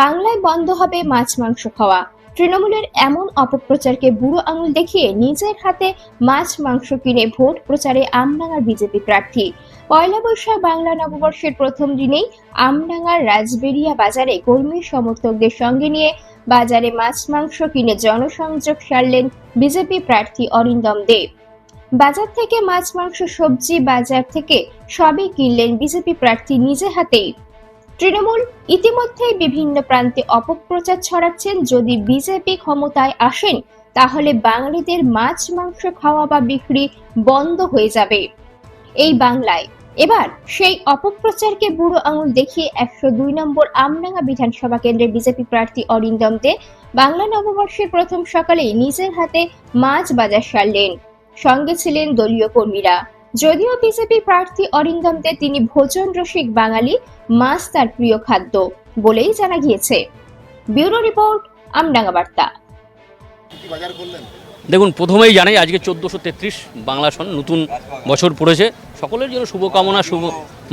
বাংলায় বন্ধ হবে মাছ মাংস খাওয়া। তৃণমূলের এমন অপপ্রচারকে বুড়ো আঙুল দেখিয়ে নিজের হাতে মাছ মাংস কিনে ভোট প্রচারে আমডাঙ্গার বিজেপি প্রার্থী। পয়লা বৈশাখ বাংলা নববর্ষের প্রথম দিনেই আমডাঙ্গার রাজবেরিয়া বাজারে কর্মী সমর্থকদের সঙ্গে নিয়ে বাজারে মাছ মাংস কিনে জনসংযোগ সারলেন বিজেপি প্রার্থী অরিন্দম দে। বাজার থেকে মাছ মাংস সবজি বাজার থেকে সবই কিনলেন বিজেপি প্রার্থী নিজে হাতেই। তৃণমূল ইতিমধ্যেই বিভিন্ন প্রান্তে অপপ্রচার ছড়াচ্ছেন, যদি বিজেপি ক্ষমতায় আসেন তাহলে বাঙালিদের মাছ মাংস খাওয়া বা বিক্রি বন্ধ হয়ে যাবে এই বাংলায়। এবার সেই অপপ্রচারকে বুড়ো আঙুল দেখিয়ে 102 নম্বর আমডাঙ্গা বিধানসভা কেন্দ্রের বিজেপি প্রার্থী অরিন্দম দে বাংলা নববর্ষের প্রথম সকালেই নিজের হাতে মাছ বাজার সারলেন। সঙ্গে ছিলেন দলীয় কর্মীরা। যদিও বিজেপি প্রার্থী অরিন্দম দে তিনি ভোজন রসিক বাঙালি, মাছ তার প্রিয় খাদ্য বলেই জানা গিয়েছে। ব্যুরো রিপোর্ট, আমডাঙ্গা বার্তা। দেখুন, প্রথমেই জানাই আজকে 1433 বাংলা সন, নতুন বছর পড়েছে। সকলের জন্য শুভকামনা, শুভ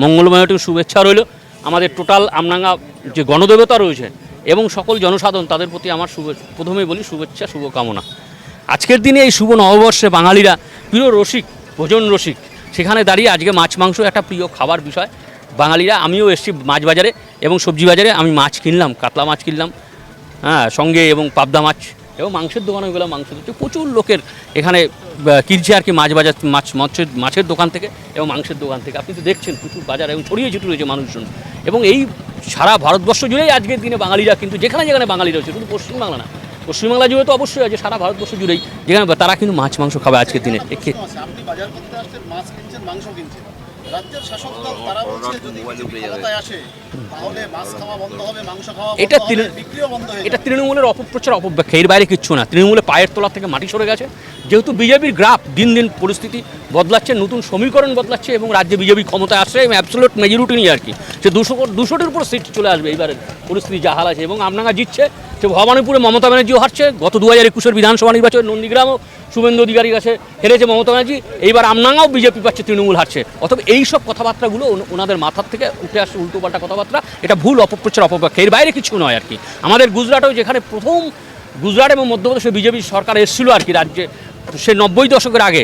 মঙ্গলময় শুভেচ্ছা রইল। আমাদের টোটাল আমডাঙ্গা যে গণদেবতা রয়েছে এবং সকল জনসাধারণ, তাদের প্রতি আমার প্রথমেই বলি শুভেচ্ছা, শুভকামনা। আজকের দিনে এই শুভ নববর্ষে বাঙালিরা প্রিয় রসিক, ভোজন রসিক, সেখানে দাঁড়িয়ে আজকে মাছ মাংস একটা প্রিয় খাবার বিষয় বাঙালিরা। আমিও এসেছি মাছ বাজারে এবং সবজি বাজারে, আমি মাছ কিনলাম, কাতলা মাছ কিনলাম, সঙ্গে এবং পাবদা মাছ এবং মাংসের দোকানে গেলাম, মাংস দিচ্ছে। প্রচুর লোকের এখানে কিনছে আর কি, মাছ বাজার, মাছের দোকান থেকে এবং মাংসের দোকান থেকে। আপনি তো দেখছেন প্রচুর বাজার এবং ছড়িয়ে ছিটিয়ে রয়েছে মানুষজন। এবং এই সারা ভারতবর্ষ জুড়েই আজকের দিনে বাঙালিরা কিন্তু যেখানে যেখানে বাঙালি রয়েছে, শুধু পশ্চিমবাংলা না, পশ্চিমবাংলা জুড়ে তো অবশ্যই আছে, সারা ভারতবর্ষ জুড়েই যেখানে তারা কিন্তু মাছ মাংস খাবে আজকের দিনে। এটা তৃণমূলের অপপ্রচার, অপব্যাখ্যা, এর বাইরে কিচ্ছু না। তৃণমূলের পায়ের তলা থেকে মাটি সরে গেছে। যেহেতু বিজেপির গ্রাফ দিন দিন পরিস্থিতি বদলাচ্ছে, নতুন সমীকরণ বদলাচ্ছে এবং রাজ্যে বিজেপি ক্ষমতায় আসছে এবং অ্যাবসলিউট মেজরিটি নিয়ে আর কি, সে 200-200-র উপর সিট চলে আসবে এইবারের পরিস্থিতি যা হাল আছে। এবং আমডাঙ্গা জিতছে, সে ভবানীপুরে মমতা ব্যানার্জিও হারছে। গত 2021-এর বিধানসভা নির্বাচনে নন্দীগ্রামও শুভেন্দু অধিকারীর কাছে হেরেছে মমতা ব্যানার্জি। এইবার আমডাঙ্গাও বিজেপি পাচ্ছে, তৃণমূল হারছে। অথবা এইসব কথাবার্তাগুলো ওনাদের মাথার থেকে উঠে আসছে, উল্টোপাল্টা কথাবার্তা। এটা ভুল, অপপ্রচার, অপব্যাখ্যা, এর বাইরে কিছু নয় আর কি। আমাদের গুজরাটেও, যেখানে প্রথম গুজরাট এবং মধ্যপ্রদেশে বিজেপি সরকার এসেছিল আর কি রাজ্যে, সে 90 দশকের আগে,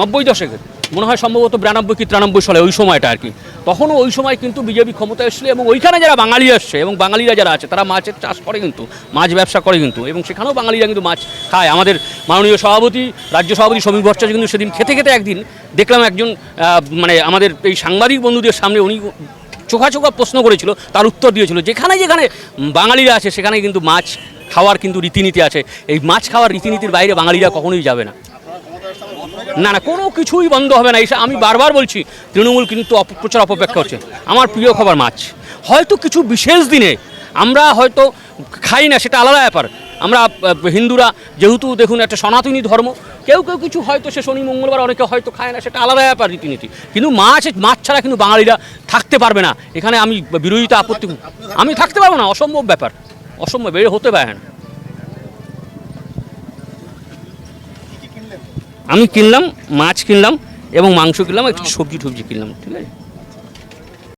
90 দশকের মনে হয় সম্ভবত 92 কি 93 সালে, ওই সময়টা আর কি। তখনও ওই সময় কিন্তু বিজেপি ক্ষমতা এসেছিল এবং ওইখানে যারা বাঙালি আসছে এবং বাঙালিরা যারা আছে তারা মাছের চাষ করে কিন্তু, মাছ ব্যবসা করে কিন্তু, এবং সেখানেও বাঙালিরা কিন্তু মাছ খায়। আমাদের মাননীয় সভাপতি, রাজ্য সভাপতি সমীর ভট্টাচার্য কিন্তু সেদিন খেতে খেতে একদিন দেখলাম একজন মানে আমাদের এই সাংবাদিক বন্ধুদের সামনে উনি চোখা প্রশ্ন করেছিল, তার উত্তর দিয়েছিল, যেখানে যেখানে বাঙালিরা আছে সেখানে কিন্তু মাছ খাওয়ার কিন্তু রীতিনীতি আছে। এই মাছ খাওয়ার রীতিনীতির বাইরে বাঙালিরা কখনোই যাবে না। না না, কোনো কিছুই বন্ধ হবে না। এটা আমি বারবার বলছি, তৃণমূল কিন্তু অপপ্রচার, অপব্যাখ্যা হচ্ছে। আমার প্রিয় খাবার মাছ। হয়তো কিছু বিশেষ দিনে আমরা হয়তো খাই না, সেটা আলাদা ব্যাপার। আমরা হিন্দুরা যেহেতু দেখুন একটা সনাতনী ধর্ম, কেউ কেউ কিছু হয়তো সে শনি মঙ্গলবার অনেকে হয়তো খায় না, সেটা আলাদা ব্যাপার, রীতিনীতি। কিন্তু মাছ ছাড়া কিন্তু বাঙালিরা থাকতে পারবে না। এখানে আমি বিরোধিতা, আপত্তি, আমি থাকতে পারবো না, অসম্ভব ব্যাপার, অসম্ভব, বের হতে পারে না। আমি কিনলাম, মাছ কিনলাম এবং মাংস কিনলাম, একটু সবজি টবজি কিনলাম, ঠিক আছে।